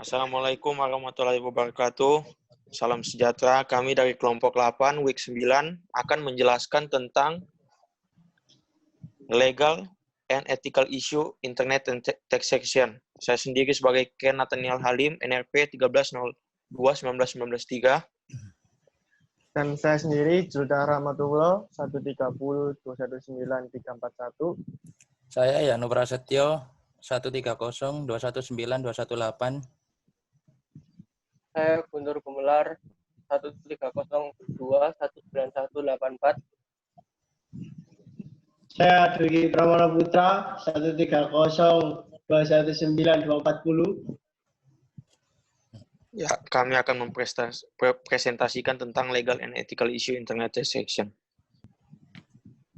Assalamualaikum warahmatullahi wabarakatuh. Salam sejahtera. Kami dari kelompok 8 week 9 akan menjelaskan tentang legal and ethical issue internet and taxation. Saya sendiri sebagai Ken Nathaniel Halim, NRP 1302-1993. Dan saya sendiri, Julda Rahmatullah, 130-219-341. Saya Yanu Prasetyo, 130-219-218. Saya Guntur Gumelar, 1302-19184. Saya Dwiki Pramono Putra, 130-219-240. Ya, kami akan mempresentasikan tentang legal and ethical issue internet taxation.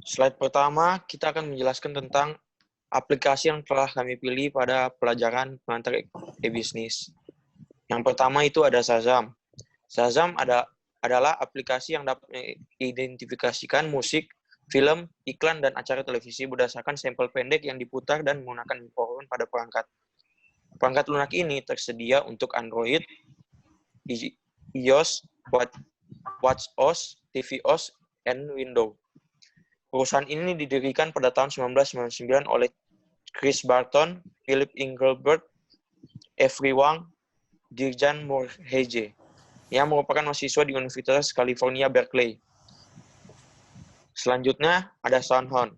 Slide pertama, kita akan menjelaskan tentang aplikasi yang telah kami pilih pada pelajaran pengantar e-bisnis. Yang pertama itu ada Shazam. Shazam adalah aplikasi yang dapat mengidentifikasikan musik, film, iklan, dan acara televisi berdasarkan sampel pendek yang diputar dan menggunakan mikrofon pada perangkat. Perangkat lunak ini tersedia untuk Android, iOS, WatchOS, tvOS, dan Windows. Perusahaan ini didirikan pada tahun 1999 oleh Chris Barton, Philip Engelbert, Avery Wang, Dirjan Morheje, yang merupakan mahasiswa di Universitas California, Berkeley. Selanjutnya ada SoundHound.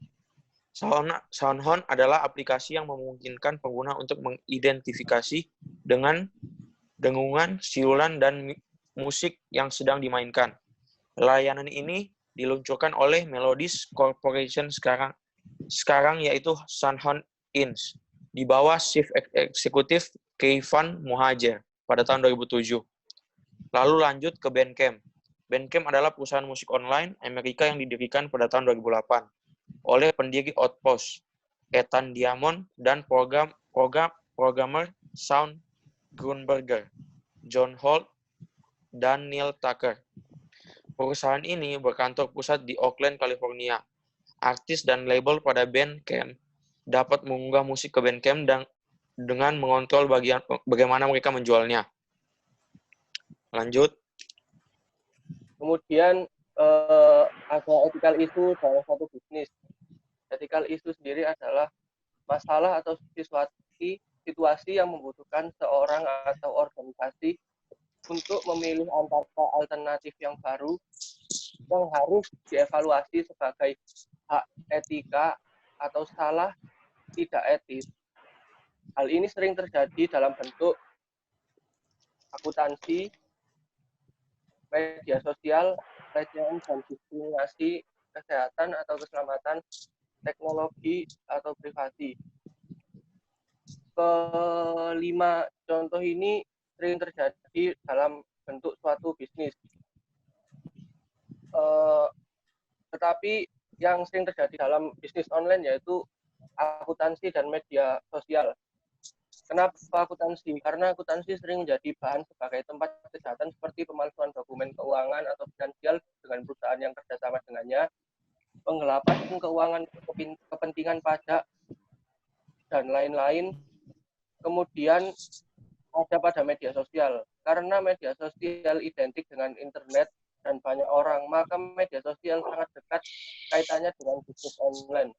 SoundHound adalah aplikasi yang memungkinkan pengguna untuk mengidentifikasi dengan dengungan, siulan, dan musik yang sedang dimainkan. Layanan ini diluncurkan oleh Melodies Corporation sekarang yaitu SoundHound Inc. di bawah Chief Executive Keyvan Mohajer pada tahun 2007. Lalu lanjut ke Bandcamp. Bandcamp adalah perusahaan musik online Amerika yang didirikan pada tahun 2008 oleh pendiri Outpost, Ethan Diamond, dan programmer Shawn Grunberger, John Holt, dan Neil Tucker. Perusahaan ini berkantor pusat di Oakland, California. Artis dan label pada Bandcamp dapat mengunggah musik ke Bandcamp dengan mengontrol bagaimana mereka menjualnya. Lanjut. Kemudian ada ethical issue dalam satu bisnis. Ethical issue sendiri adalah masalah atau situasi yang membutuhkan seorang atau organisasi untuk memilih antara alternatif yang baru yang harus dievaluasi sebagai hak etika atau salah tidak etis. Hal ini sering terjadi dalam bentuk akuntansi, media sosial, pelecehan dan diskriminasi, kesehatan atau keselamatan, teknologi atau privasi. Kelima contoh ini sering terjadi dalam bentuk suatu bisnis. Tetapi yang sering terjadi dalam bisnis online yaitu akuntansi dan media sosial. Kenapa akuntansi? Karena akuntansi sering menjadi bahan sebagai tempat kejahatan seperti pemalsuan dokumen keuangan atau finansial dengan perusahaan yang kerjasama dengannya, penggelapan keuangan kepentingan pajak, dan lain-lain. Kemudian ada pada media sosial. Karena media sosial identik dengan internet dan banyak orang, maka media sosial sangat dekat kaitannya dengan bisnis online.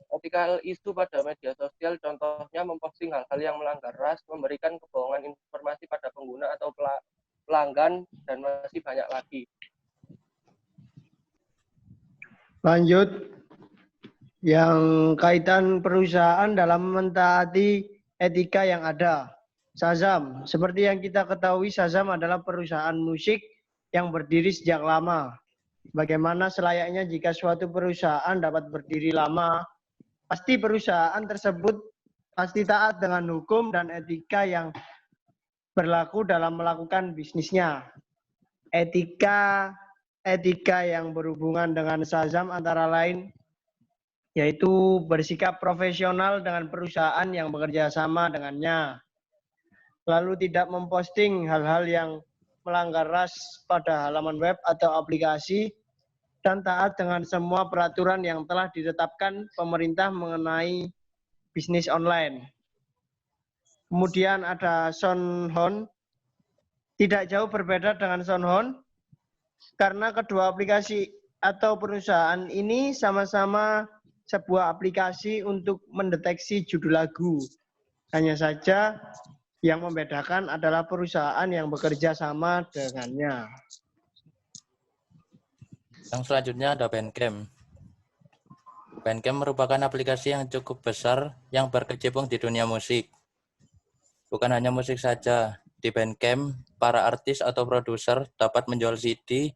Ethical issue pada media sosial contohnya memposting hal-hal yang melanggar ras, memberikan kebohongan informasi pada pengguna atau pelanggan, dan masih banyak lagi. Lanjut, yang kaitan perusahaan dalam mentaati etika yang ada. Shazam, seperti yang kita ketahui, Shazam adalah perusahaan musik yang berdiri sejak lama. Bagaimana selayaknya jika suatu perusahaan dapat berdiri lama, pasti perusahaan tersebut pasti taat dengan hukum dan etika yang berlaku dalam melakukan bisnisnya. Etika yang berhubungan dengan Shazam antara lain yaitu bersikap profesional dengan perusahaan yang bekerja sama dengannya. Lalu tidak memposting hal-hal yang melanggar ras pada halaman web atau aplikasi, dan taat dengan semua peraturan yang telah ditetapkan pemerintah mengenai bisnis online. Kemudian ada Soundhound. Tidak jauh berbeda dengan Soundhound karena kedua aplikasi atau perusahaan ini sama-sama sebuah aplikasi untuk mendeteksi judul lagu. Hanya saja yang membedakan adalah perusahaan yang bekerja sama dengannya. Yang selanjutnya ada Bandcamp. Bandcamp merupakan aplikasi yang cukup besar yang berkecimpung di dunia musik. Bukan hanya musik saja, di Bandcamp, para artis atau produser dapat menjual CD,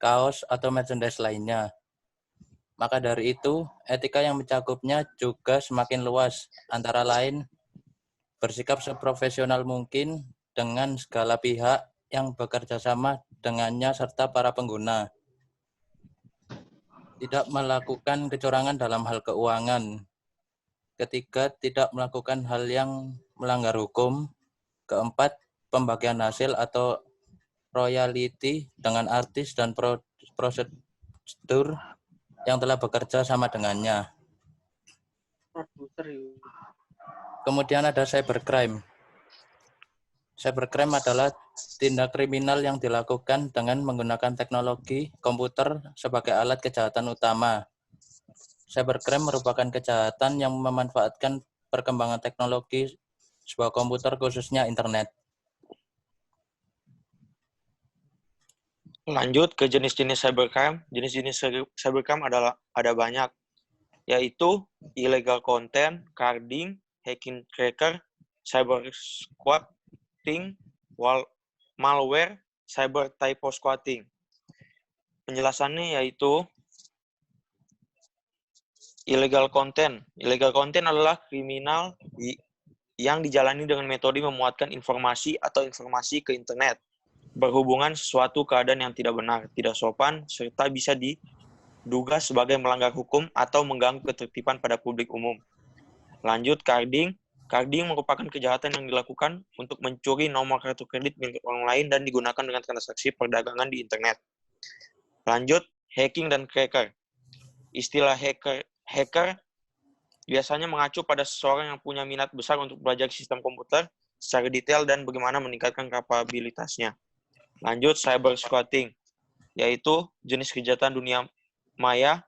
kaos, atau merchandise lainnya. Maka dari itu, etika yang mencakupnya juga semakin luas, antara lain bersikap seprofesional mungkin dengan segala pihak yang bekerja sama dengannya serta para pengguna. Tidak melakukan kecurangan dalam hal keuangan. Ketiga, tidak melakukan hal yang melanggar hukum. Keempat, pembagian hasil atau royalti dengan artis dan prosedur yang telah bekerja sama dengannya. Produser yuk. Kemudian ada cybercrime. Cybercrime adalah tindak kriminal yang dilakukan dengan menggunakan teknologi komputer sebagai alat kejahatan utama. Cybercrime merupakan kejahatan yang memanfaatkan perkembangan teknologi sebuah komputer, khususnya internet. Lanjut ke jenis-jenis cybercrime. Jenis-jenis cybercrime ada banyak, yaitu illegal content, carding, hacking cracker, cyber squatting, malware, cyber typo squatting. Penjelasannya yaitu illegal content. Illegal content adalah kriminal yang dijalani dengan metode memuatkan informasi atau informasi ke internet berhubungan sesuatu keadaan yang tidak benar, tidak sopan, serta bisa diduga sebagai melanggar hukum atau mengganggu ketertiban pada publik umum. Lanjut, carding. Carding merupakan kejahatan yang dilakukan untuk mencuri nomor kartu kredit milik orang lain dan digunakan dengan transaksi perdagangan di internet. Lanjut, hacking dan cracker. Istilah hacker biasanya mengacu pada seseorang yang punya minat besar untuk belajar sistem komputer secara detail dan bagaimana meningkatkan kapabilitasnya. Lanjut, cyber squatting, yaitu jenis kejahatan dunia maya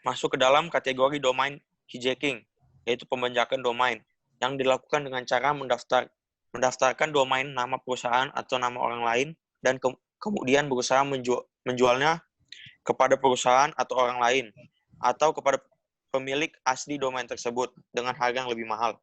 masuk ke dalam kategori domain hijacking, yaitu pembajakan domain, yang dilakukan dengan cara mendaftarkan domain nama perusahaan atau nama orang lain dan kemudian berusaha menjualnya kepada perusahaan atau orang lain atau kepada pemilik asli domain tersebut dengan harga yang lebih mahal.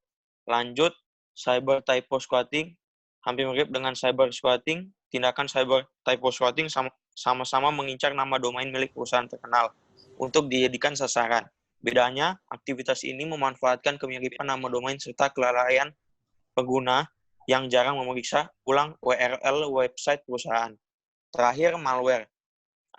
Lanjut, cyber typo squatting, hampir mirip dengan cyber squatting. Tindakan cyber typo squatting sama-sama mengincar nama domain milik perusahaan terkenal untuk dijadikan sasaran. Bedanya, aktivitas ini memanfaatkan kemiripan nama domain serta kelalaian pengguna yang jarang memeriksa ulang URL website perusahaan. Terakhir, malware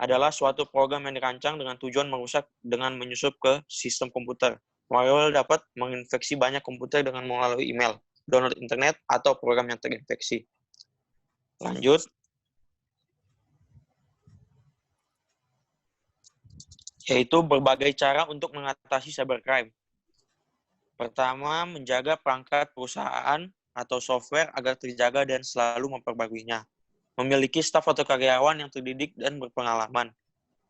adalah suatu program yang dirancang dengan tujuan merusak dengan menyusup ke sistem komputer. Malware dapat menginfeksi banyak komputer dengan melalui email, download internet, atau program yang terinfeksi. Lanjut. Yaitu berbagai cara untuk mengatasi cybercrime. Pertama, menjaga perangkat perusahaan atau software agar terjaga dan selalu memperbaikinya. Memiliki staf atau karyawan yang terdidik dan berpengalaman.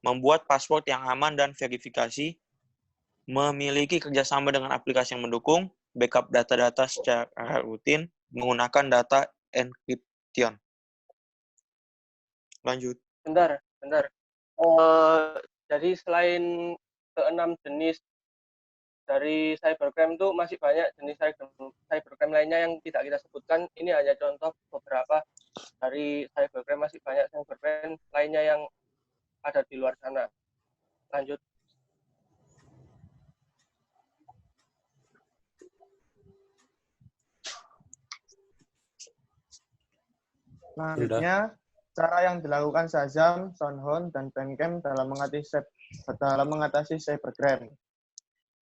Membuat password yang aman dan verifikasi. Memiliki kerjasama dengan aplikasi yang mendukung. Backup data-data secara rutin. Menggunakan data encryption. Lanjut. Bentar. Jadi selain ke-6 jenis dari cybercrime itu masih banyak jenis cybercrime lainnya yang tidak kita sebutkan. Ini hanya contoh beberapa dari cybercrime, masih banyak cybercrime lainnya yang ada di luar sana. Lanjut. Selanjutnya, cara yang dilakukan Shazam, Soundhound, dan Bandcamp dalam mengatasi cybercrime.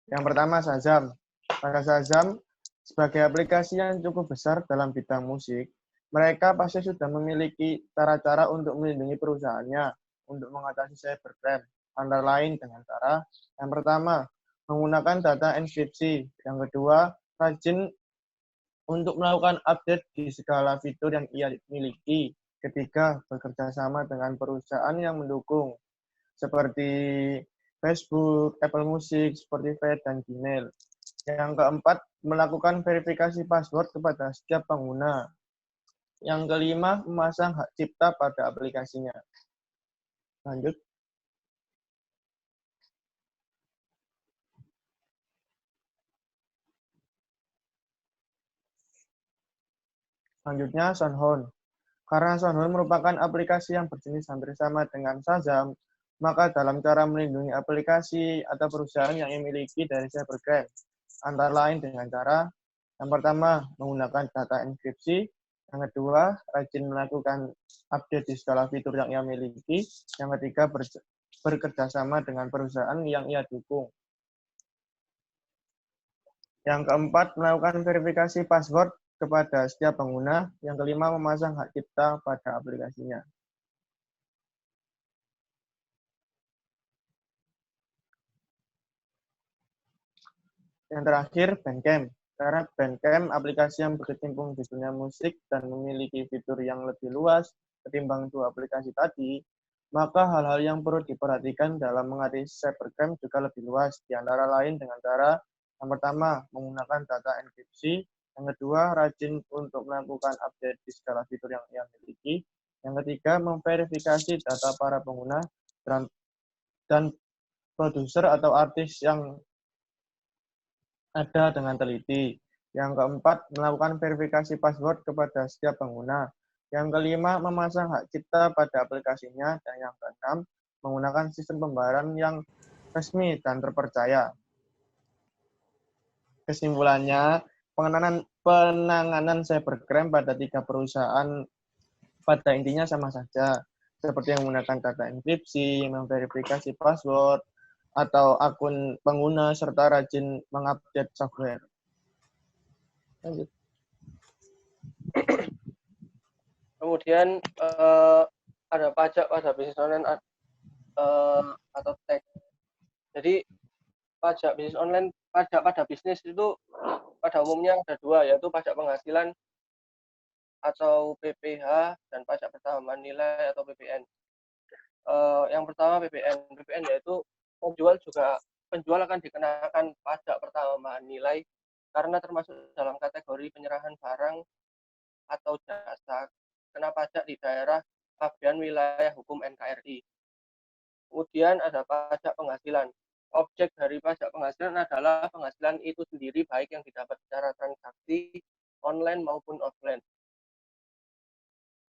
Yang pertama, Shazam. Pada Shazam, sebagai aplikasi yang cukup besar dalam bidang musik, mereka pasti sudah memiliki cara-cara untuk melindungi perusahaannya untuk mengatasi cybercrime. Antara lain dengan cara yang pertama, menggunakan data enkripsi. Yang kedua, rajin untuk melakukan update di segala fitur yang ia miliki. Ketiga, bekerja sama dengan perusahaan yang mendukung, seperti Facebook, Apple Music, Spotify, dan Gmail. Yang keempat, melakukan verifikasi password kepada setiap pengguna. Yang kelima, memasang hak cipta pada aplikasinya. Lanjut. Selanjutnya, Sonhon. Karena Sonhon merupakan aplikasi yang berjenis hampir sama dengan Shazam, maka dalam cara melindungi aplikasi atau perusahaan yang dimiliki dari cybercrime, antara lain dengan cara yang pertama, menggunakan data enkripsi. Yang kedua, rajin melakukan update di segala fitur yang ia miliki. Yang ketiga, bekerja sama dengan perusahaan yang ia dukung. Yang keempat, melakukan verifikasi password kepada setiap pengguna. Yang kelima, memasang hak cipta pada aplikasinya. Yang terakhir, Bandcamp. Karena Bandcamp aplikasi yang berkecimpung di dunia musik dan memiliki fitur yang lebih luas ketimbang dua aplikasi tadi, maka hal-hal yang perlu diperhatikan dalam mengatasi cybercrime juga lebih luas, di antara lain dengan cara yang pertama, menggunakan data enkripsi. Yang kedua, rajin untuk melakukan update di segala fitur yang ia miliki. Yang ketiga, memverifikasi data para pengguna dan produser atau artis yang ada dengan teliti. Yang keempat, melakukan verifikasi password kepada setiap pengguna. Yang kelima, memasang hak cipta pada aplikasinya. Dan yang keenam, menggunakan sistem pembayaran yang resmi dan terpercaya. Kesimpulannya, penanganan cybercrime pada 3 perusahaan pada intinya sama saja, seperti yang menggunakan data enkripsi, memverifikasi password, atau akun pengguna, serta rajin mengupdate software. Lanjut. Kemudian ada pajak pada bisnis online atau tax. Jadi pajak bisnis online, pajak pada bisnis itu pada umumnya ada dua, yaitu pajak penghasilan atau PPH dan pajak pertambahan nilai atau PPN. Yang pertama PPN. PPN yaitu penjual akan dikenakan pajak pertambahan nilai karena termasuk dalam kategori penyerahan barang atau jasa kena pajak di daerah pabean wilayah hukum NKRI. Kemudian ada pajak penghasilan. Objek dari pajak penghasilan adalah penghasilan itu sendiri, baik yang didapat secara transaksi online maupun offline.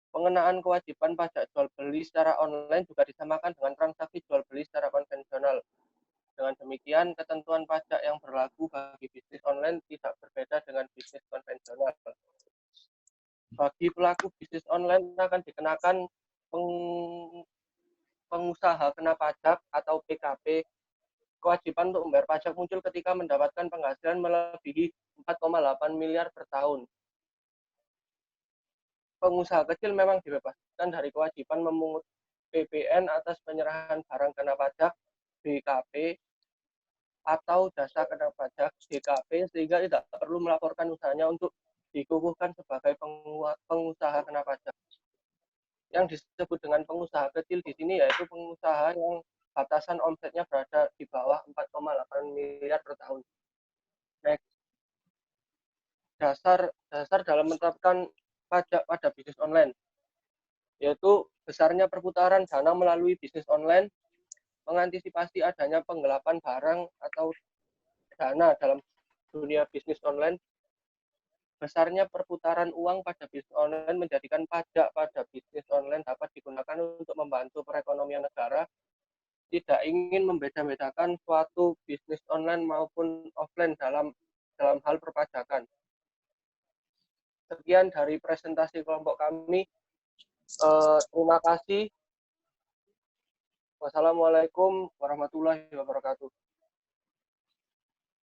Pengenaan kewajiban pajak jual beli secara online juga disamakan dengan transaksi jual beli secara konvensional. Dengan demikian, ketentuan pajak yang berlaku bagi bisnis online tidak berbeda dengan bisnis konvensional. Bagi pelaku bisnis online akan dikenakan pengusaha kena pajak atau PKP. Kewajiban untuk membayar pajak muncul ketika mendapatkan penghasilan melebihi 4,8 miliar per tahun. Pengusaha kecil memang dibebaskan dari kewajiban memungut PPN atas penyerahan barang kena pajak BKP atau jasa kena pajak DKP, sehingga tidak perlu melaporkan usahanya untuk dikukuhkan sebagai pengusaha kena pajak. Yang disebut dengan pengusaha kecil di sini yaitu pengusaha yang batasan omsetnya berada di bawah 4,8 miliar per tahun. Next. Dasar dalam menetapkan pajak pada bisnis online, yaitu besarnya perputaran dana melalui bisnis online, mengantisipasi adanya penggelapan barang atau dana dalam dunia bisnis online. Besarnya perputaran uang pada bisnis online menjadikan pajak pada bisnis online dapat digunakan untuk membantu perekonomian negara, tidak ingin membeda-bedakan suatu bisnis online maupun offline dalam hal perpajakan. Sekian dari presentasi kelompok kami. Terima kasih. Wassalamualaikum warahmatullahi wabarakatuh.